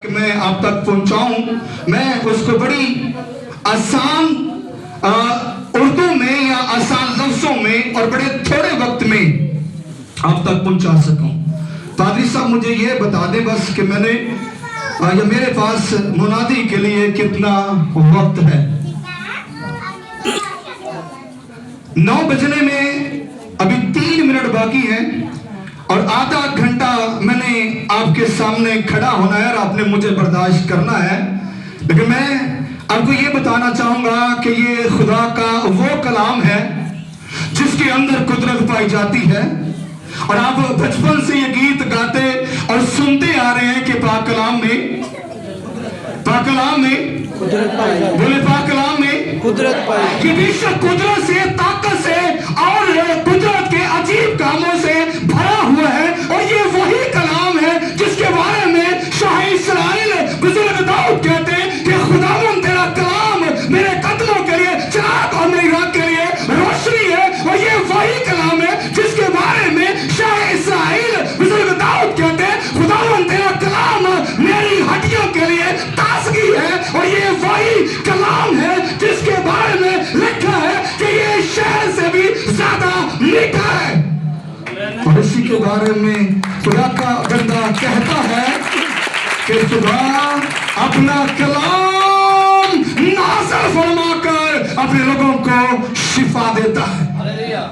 کہ میں آپ تک پہنچاؤں، میں اس کو بڑی آسان اردو میں یا آسان لفظوں میں اور بڑے تھوڑے وقت میں آپ تک پہنچا سکوں۔ پادری صاحب مجھے یہ بتا دیں بس کہ میں نے یا میرے پاس منادی کے لیے کتنا وقت ہے۔ 9 بجنے میں ابھی 3 منٹ باقی ہیں اور آدھا گھنٹہ میں نے آپ کے سامنے کھڑا ہونا ہے اور آپ نے مجھے برداشت کرنا ہے، لیکن میں آپ کو یہ بتانا چاہوں گا کہ یہ خدا کا وہ کلام ہے جس کے اندر قدرت پائی جاتی ہے، اور آپ بچپن سے یہ گیت گاتے اور سنتے آ رہے ہیں کہ پاک کلام میں بولے پاک کلام میں قدرت پائی، کہ بے شک قدرت سے، طاقت سے اور قدرت کے عجیب کاموں سے بھرا ہوا ہے، اور یہ وہی کلام ہے جس کے بارے میں شاہ اسرائیل بزرگ داؤد کہتے ہیں کہ خداوند تیرا کلام میرے قدموں کے لیے چراغ اور میری راہ کے لیے روشنی ہے، اور یہ وہی کلام ہے جس کے بارے میں شاہ اسرائیل بزرگ داؤد کہتے ہیں خداوند تیرا کلام میری ہڈیوں کے لیے تازگی ہے، اور یہ وہی کلام ہے جس کے بارے میں لکھا ہے کہ یہ شہد سے بھی زیادہ میٹھا ہے۔ اور اسی کے بارے میں خدا کا بندہ کہتا ہے کہ خدا اپنا کلام نازل فرما کر اپنے لوگوں کو شفا دیتا ہے۔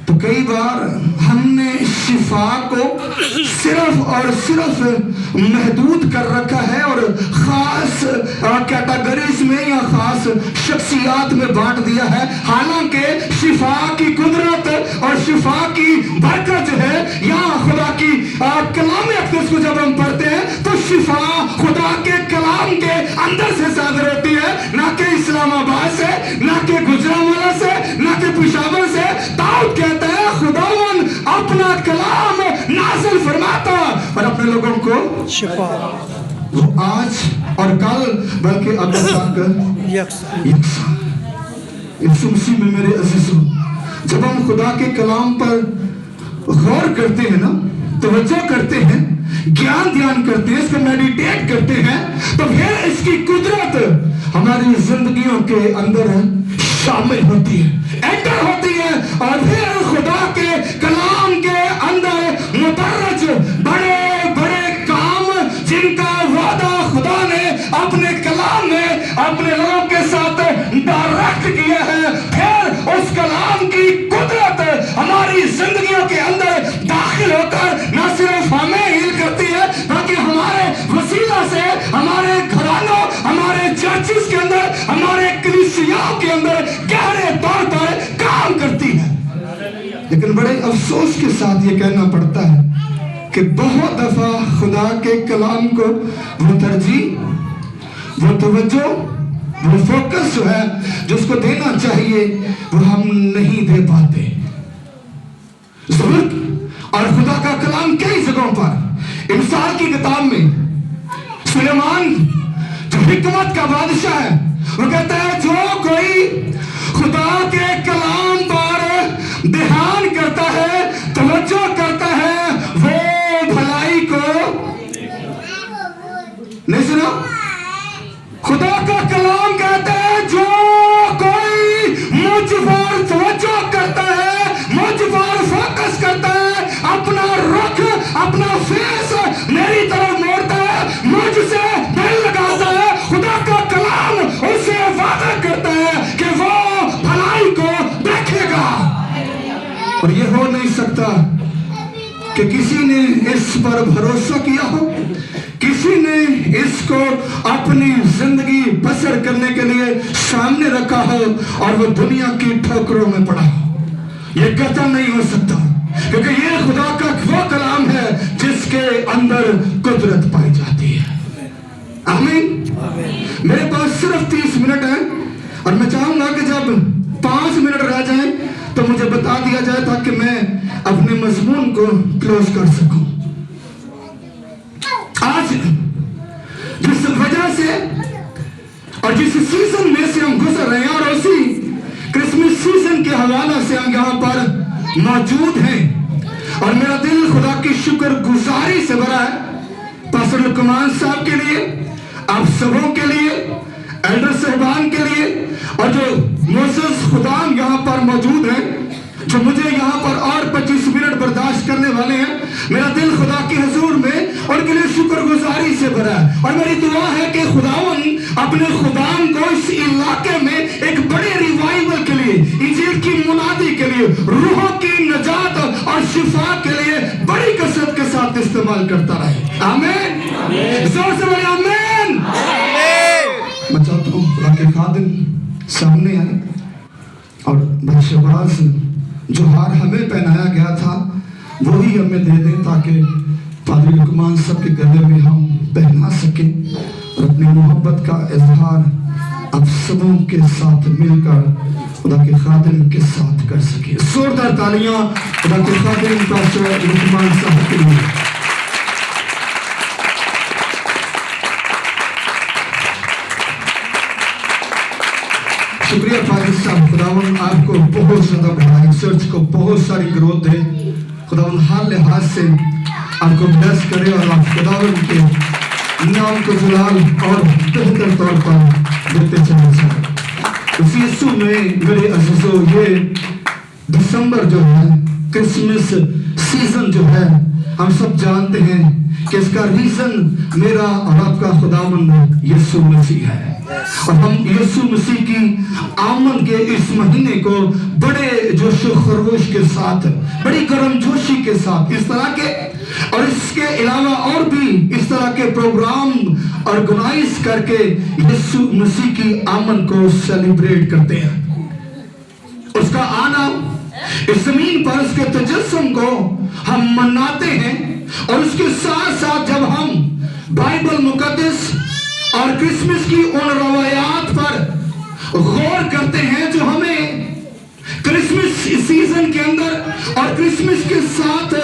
تو کئی بار ہم نے شفا کو صرف اور صرف محدود کر رکھا ہے اور خاص کیٹیگریز میں یا خاص شخصیات میں بانٹ دیا ہے، حالانکہ شفا کی قدرت اور شفا کی برکت جو ہے یا خدا کی کلام اقدس کو جب ہم پڑھتے ہیں تو شفا خدا کے کلام کے اندر سے صادر ہوتی ہے، نہ کہ اسلام آباد سے، نہ کہ گجرانوالہ سے، نہ کہ پشاور سے۔ داؤد کہتا ہے خداوند اپنا کلام نازل فرماتا اور اپنے لوگوں کو شفا، وہ آج اور کل بلکہ اب تک یکساں۔ یسوع مسیح میں میرے عزیزوں، جب ہم خدا کے کلام پر غور کرتے ہیں نا، توجہ کرتے ہیں، گیان دھیان کرتے ہیں، اس کو میڈیٹیٹ کرتے ہیں، تو پھر اس کی قدرت ہماری زندگیوں کے اندر شامل ہوتی ہے، انٹر ہوتی ہے، اور پھر خدا کے کلام کے اندر مدرج بڑے بڑے کام جن کا وعدہ خدا نے اپنے کلام میں اپنے لوگوں کے ساتھ ڈائریکٹ کیا ہے، پھر اس کلام کی قدرت ہماری زندگیوں کے اندر داخل ہو کر نہ صرف ہمیں ہیل کرتی ہے بلکہ ہمارے وسیلہ سے ہمارے گھرانوں، ہمارے چرچز کے اندر، ہمارے کلیسیاؤں کے اندر گہرے طور پر کام کرتی ہے۔ لیکن بڑے افسوس کے ساتھ یہ کہنا پڑتا ہے کہ بہت دفعہ خدا کے کلام کو وہ ترجیح، وہ توجہ، وہ فوکس جو ہے جو اس کو دینا چاہیے وہ ہم نہیں دے پاتے۔ ضرورت اور خدا کا کلام کئی جگہوں پر، انسان کی کتاب میں سلیمان جو حکمت کا بادشاہ ہے، وہ کہتا ہے جو کوئی خدا کے کلام پر دھیان کرتا ہے، توجہ کرتا ہے، وہ بھلائی کو نہیں سنا۔ خدا کا کلام کہتا ہے جو کوئی مجھ پر توجہ کرتا ہے، مجھ پر فوکس کرتا ہے، اپنا رخ، اپنا فیس میری طرف موڑتا ہے، مجھ سے دل لگاتا ہے، خدا کا کلام اسے وعدہ کرتا ہے کہ وہ بھلائی کو دیکھے گا۔ اور یہ ہو نہیں سکتا کہ کسی نے اس پر بھروسہ کیا ہو، کسی نے اس کو اپنی زندگی بسر کرنے کے لیے سامنے رکھا ہو اور وہ دنیا کی ٹھوکروں میں پڑا ہو۔ یہ قطع نہیں ہو سکتا، کیونکہ یہ خدا کا وہ کلام ہے جس کے اندر قدرت پائی جاتی ہے۔ آمین۔ میرے پاس صرف 30 منٹ ہیں اور میں چاہوں گا کہ جب 5 منٹ رہ جائیں تو مجھے بتا دیا جائے تاکہ میں اپنے مضمون کو کلوز کر سکوں۔ آج جس وجہ سے اور جس سیزن میں سے ہم گزر رہے ہیں اور اسی کرسمس سیزن کے حوالے سے ہم یہاں پر موجود ہیں، اور میرا دل خدا کی شکر گزاری سے بھرا ہے पास्टर लुकमान साहब के लिए, आप सबों के लिए, एल्डर साहबान के लिए, और जो मोसेस खुदाम यहाँ पर मौजूद हैं, जो मुझे यहाँ पर और 25 मिनट बर्दाश्त करने वाले हैं। मेरा दिल खुदा के हुजूर में उनके लिए शुक्रगुजारी से भरा है, और मेरी दुआ है कि खुदावन अपने खुदाम को इस इलाके में एक बड़े रिवाइवल के लिए, इंजील की मुनादी के लिए, रूहों की नजात और शिफा के लिए बड़ी कसरत के साथ इस्तेमाल करता रहे। आमीन, जोर से बोलिए आमीन। मैं चाहता हूँ खुदा के खादिम सामने आए और भाई शहबाज जो हार हमें पहनाया गया था वही हमें दे दें, ताकि पादरी लुकमान साहब के गले में हम पहना सकें और अपनी मोहब्बत का इजहार आप सबों के साथ मिलकर खुदा के खादिम के साथ कर सके। जोरदार तालियां खुदा के खादिम पास्टर लुकमान साहब के लिए। शुक्रिया फाजिल साहब, खुदावन आपको बहुत ज्यादा बढ़ाए, चर्च को बहुत सारी ग्रोथ दे, खुदावन हर लिहाज से आपको ब्लेस करे और आप खुदावन के नाम को जलाल और बेहतर तौर पर देते चले जाए। इस यीशु में मेरे अजीजों, ये दिसंबर जो है, क्रिसमस सीजन जो है, हम सब जानते हैं कि इसका रीजन मेरा और आपका खुदावन यीशु मसीह है, और हम यीशु मसीह की आमद के इस महीने को बड़े जोश खरोश के साथ, बड़ी गर्मजोशी के साथ, इस तरह के और इसके अलावा और भी इस तरह के प्रोग्राम ऑर्गेनाइज करके यीशु मसीह की आमद को सेलिब्रेट करते हैं। उसका आना, इस जमीन पर उसके तजस्सुम को हम मनाते हैं, और उसके साथ साथ जब हम बाइबल मुकद्दस और क्रिसमस की उन रवायात पर गौर करते हैं जो हमें क्रिसमस सीजन के अंदर और क्रिसमस के साथ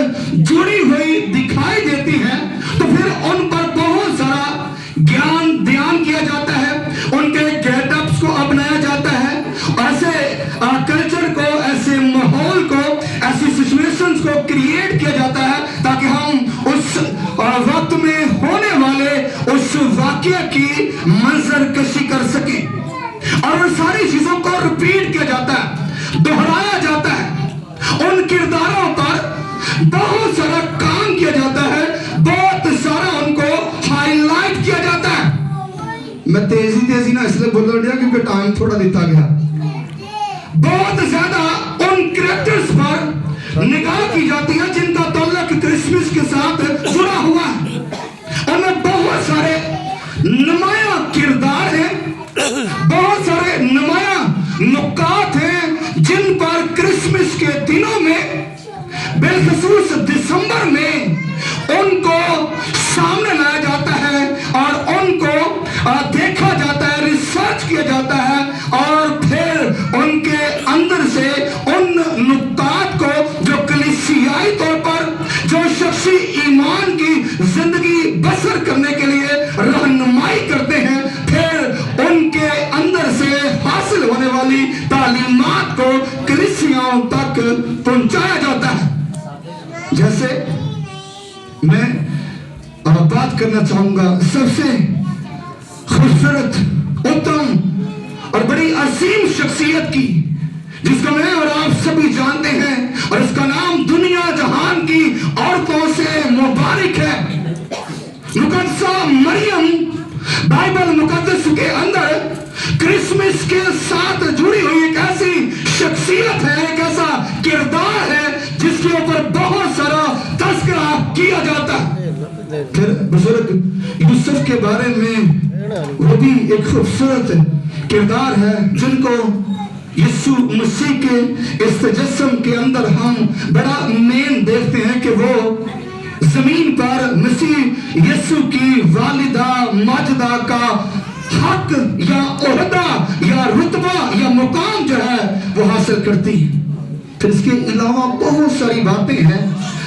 जुड़ी हुई दिखाई देती हैं, तो फिर उन पर बहुत सारा ज्ञान ध्यान किया जाता है, उनके गेटअप्स को अपनाया जाता है, ऐसे कल्चर को, ऐसे माहौल को, ऐसी सिचुएशंस को क्रिएट किया जाता है ताकि हम उस वक्त में होने वाले उस वाकया की मंजरकशी कर सके, और उन सारी चीजों को रिपीट किया जाता है, दोहराया जाता है, उन किरदारों पर बहुत सारा काम किया जाता है, बहुत सारा उनको हाईलाइट किया जाता है। मैं तेजी ना इसलिए बोल रहा क्योंकि टाइम थोड़ा देता गया। बहुत ज्यादा उन कैरेक्टर्स पर निगाह की जाती है जिनका ताल्लुक क्रिसमस के साथ जुड़ा हुआ है, उनमें बहुत सारे नुमाया किरदार हैं, बहुत सारे नुमाया नुकात हैं जिन पर क्रिसमस के दिनों में, बिलखसूस दिसंबर में उनको सामने लाया जाता है और उनको देखा जाता है, रिसर्च किया जाता है, और फिर उनके अंदर से उन नुकात को जो कलीसियाई तौर पर, जो शख्सी ईमान की जिंदगी बसर करने के लिए रहनुमाई करते हैं, फिर उनके अंदर से हासिल होने वाली तालीमात को कलीसियाओं तक पहुंचाया जाता है। जैसे मैं बात करना चाहूंगा सबसे खूबसूरत, उत्तम और बड़ी असीम शख्सियत की, जिसको मैं और आप सभी जानते हैं, और इसका नाम दुनिया जहान की औरतों से मुबारक है। मुकद्दसा मरियम बाइबल मुकद्दस के अंदर क्रिसमस के साथ जुड़ी हुई एक ऐसी शख्सियत है, एक ऐसा किरदार है जिसके ऊपर बहुत सारा तस्करा किया जाता है। फिर बुजुर्ग यूसुफ के बारे में, वो भी एक खूबसूरत किरदार है जिनको यीशु मसीह के इस तजस्सुम के अंदर हम बड़ा मेन देखते हैं कि वो जमीन पर मसीह यीशु की वालिदा माजदा का हक या ओहदा या रुतबा या मुकाम जो है वो हासिल करती है। फिर इसके अलावा बहुत सारी बातें हैं,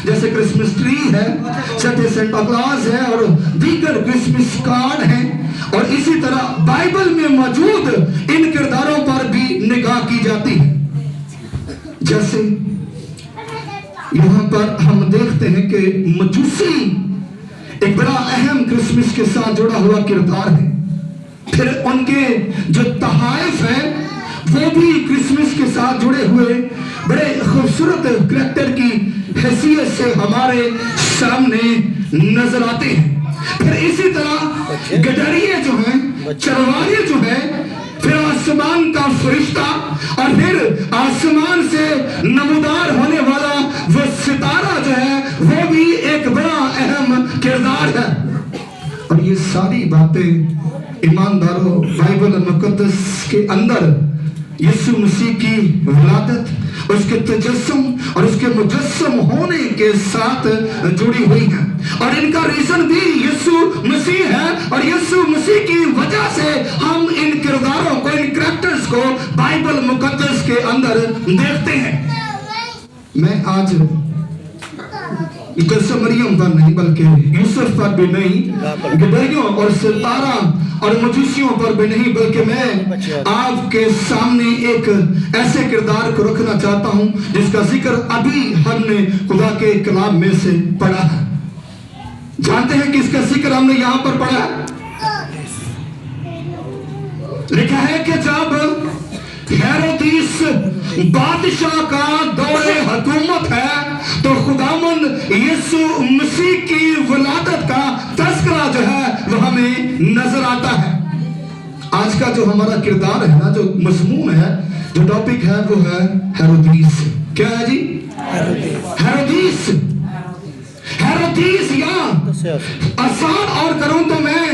जैसे क्रिसमस ट्री है, सेंटा क्लॉज है, और दीगर क्रिसमस कार्ड हैं, और इसी तरह बाइबल में मौजूद इन किरदारों पर भी निगाह की जाती है। जैसे यहाँ पर हम देखते हैं कि मजूसी एक बड़ा अहम क्रिसमस के साथ जुड़ा हुआ किरदार है। फिर उनके जो तहाइफ हैं वो भी क्रिसमस के साथ जुड़े हुए बड़े खूबसूरत करैक्टर की हैसियत से हमारे सामने नजर आते हैं। फिर इसी तरह गडरिये जो हैं, चरवाहे जो हैं, फिर आसमान का फरिश्ता और फिर आसमान से नमूदार होने वाला वो सितारा जो है वो भी एक बड़ा अहम किरदार है। और ये सारी बातें ईमानदारों बाइबल मुकद्दस के अंदर यीशु मसीह की विलादत, उसके तजस्सुम और उसके मुजस्सम होने के साथ जुड़ी हुई है। और इनका रीजन भी यीशु मसीह है और यीशु मसीह की वजह से हम इन किरदारों को, इन कैरेक्टर्स को बाइबल मुकद्दस के अंदर देखते हैं। मैं आज मरियम पर नहीं बल्कि यूसुफ पर भी नहीं, गडरियों और सितारा और मजूसियों पर भी नहीं, बल्कि मैं आपके सामने एक ऐसे किरदार को रखना चाहता हूं जिसका जिक्र अभी हमने खुदा के कलाम में से पढ़ा है। जानते हैं कि इसका जिक्र हमने यहां पर पढ़ा है? लिखा है कि जब हेरोदिस बादशाह का दौरे हुकूमत है तो खुदावंद यीशु मसीह की विलादत का तस्करा जो है वो हमें नजर आता है। आज का जो हमारा किरदार है ना, जो मजमून है, जो टॉपिक है वो है हेरोदिस। क्या है जी? हेरोदिस। हेरोदिस या आसान और करूं तो मैं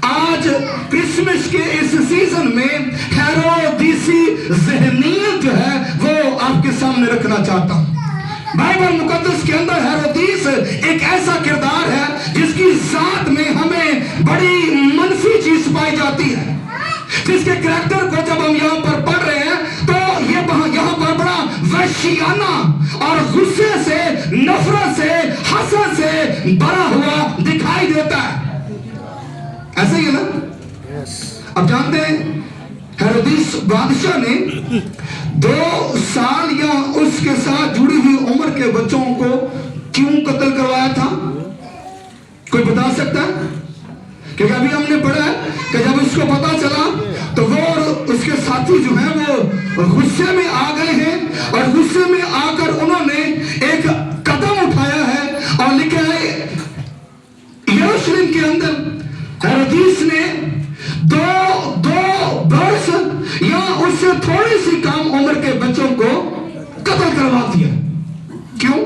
आज क्रिसमस के इस सीजन में हेरोदिसी ज़हनियत जो है वो आपके सामने रखना चाहता हूं। बाइबल मुकद्दस के अंदर हेरोदिस एक ऐसा किरदार है जिसकी जात में हमें बड़ी मनफी चीज पाई जाती है, जिसके करैक्टर को जब हम यहाँ पर पढ़ रहे हैं तो ये यहाँ पर बड़ा वहशियाना और गुस्से से, नफरत से, हसद से भरा हुआ दिखाई देता है। ऐसा ही है ना? अब जानते हैं हेरोदिस बादशाह ने 2 साल या उसके साथ जुड़ी हुई उम्र के बच्चों को क्यों कत्ल करवाया था? कोई बता सकता है? क्योंकि अभी हमने पढ़ा है कि जब उसको पता चला तो वो और उसके साथी जो हैं वो गुस्से में आ गए हैं और गुस्से में आकर उन्होंने एक कदम उठाया है और लिखा है यरूशलेम के अंदर हेरोदिस ने 2 वर्ष या उससे थोड़ी सी कम उम्र के बच्चों को कत्ल करवा दिया। क्यों?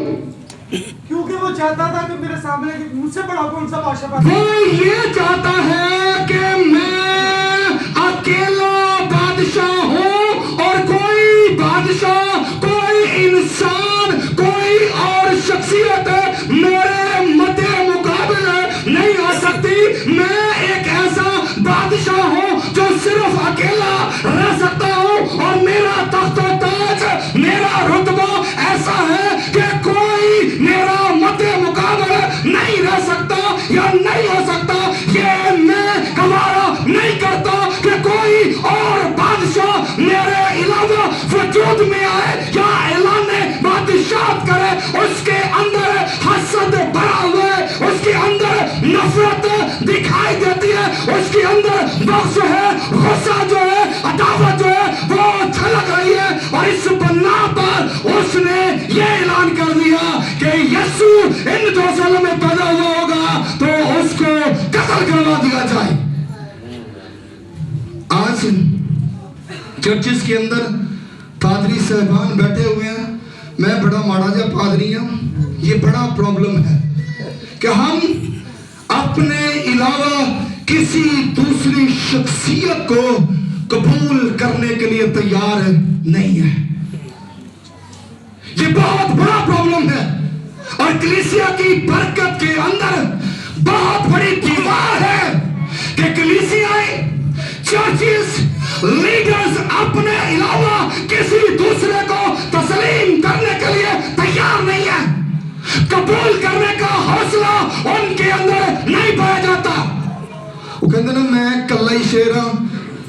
क्योंकि वो चाहता था कि मेरे सामने मुझसे बड़ा कौन सा बादशाह, वो ये चाहता है कि मैं अकेला बादशाह हूं और कोई बादशाह, कोई इंसान, कोई और शख्सियत मेरे मध्य मुकाबले नहीं आ सकती। मैं एक ऐसा बादशाह हूं जो सिर्फ अकेला रह सकता हूं और मेरा तख्त और ताज, मेरा रुतबा ऐसा है कि कोई मेरा मध्य मुकाबले नहीं रह सकता या नहीं हो सकता। ये मैं गवारा नहीं करता कि कोई और बादशाह मेरे अलावा वजूद में आए या ऐलान बादशाहत करे। उसके अंदर हसद भरा हुआ है, उसके अंदर नफरत दिखाई देती है, उसके अंदर बख्श है, गुस्सा जो है, अदावत जो है वो छलक रही है। और इस बना पर उसने ये ऐलान कर दिया कि यीशु इन यरूशलेम में पैदा हुआ होगा तो उसको कत्ल करवा दिया जाए। आज चर्चिस के अंदर पादरी साहबान बैठे हुए हैं, मैं बड़ा माड़ा जा पादरी हूं। ये बड़ा प्रॉब्लम है कि हम अपने अलावा किसी दूसरी शख्सियत को कबूल करने के लिए तैयार नहीं है। ये बहुत बड़ा प्रॉब्लम है और कलीसिया की बरकत के अंदर बहुत बड़ी दीवार है कि कलीसियाएं, चर्चेस, लीडर्स अपने अलावा किसी दूसरे को तस्लीम करने के लिए तैयार नहीं है। कबूल करने का हौसला उनके अंदर नहीं पाया जाता। वो कहते ना मैं कल्ला ही शेर हां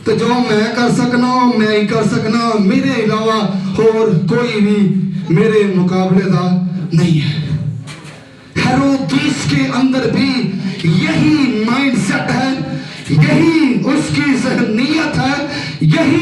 तो जो मैं कर सकना मैं ही कर सकना, मेरे अलावा और कोई भी मेरे मुकाबलेदार नहीं है। हेरोदिस के अंदर भी یہی مائنڈ سیٹ ہے, یہی اس کی ذہنیت ہے, یہی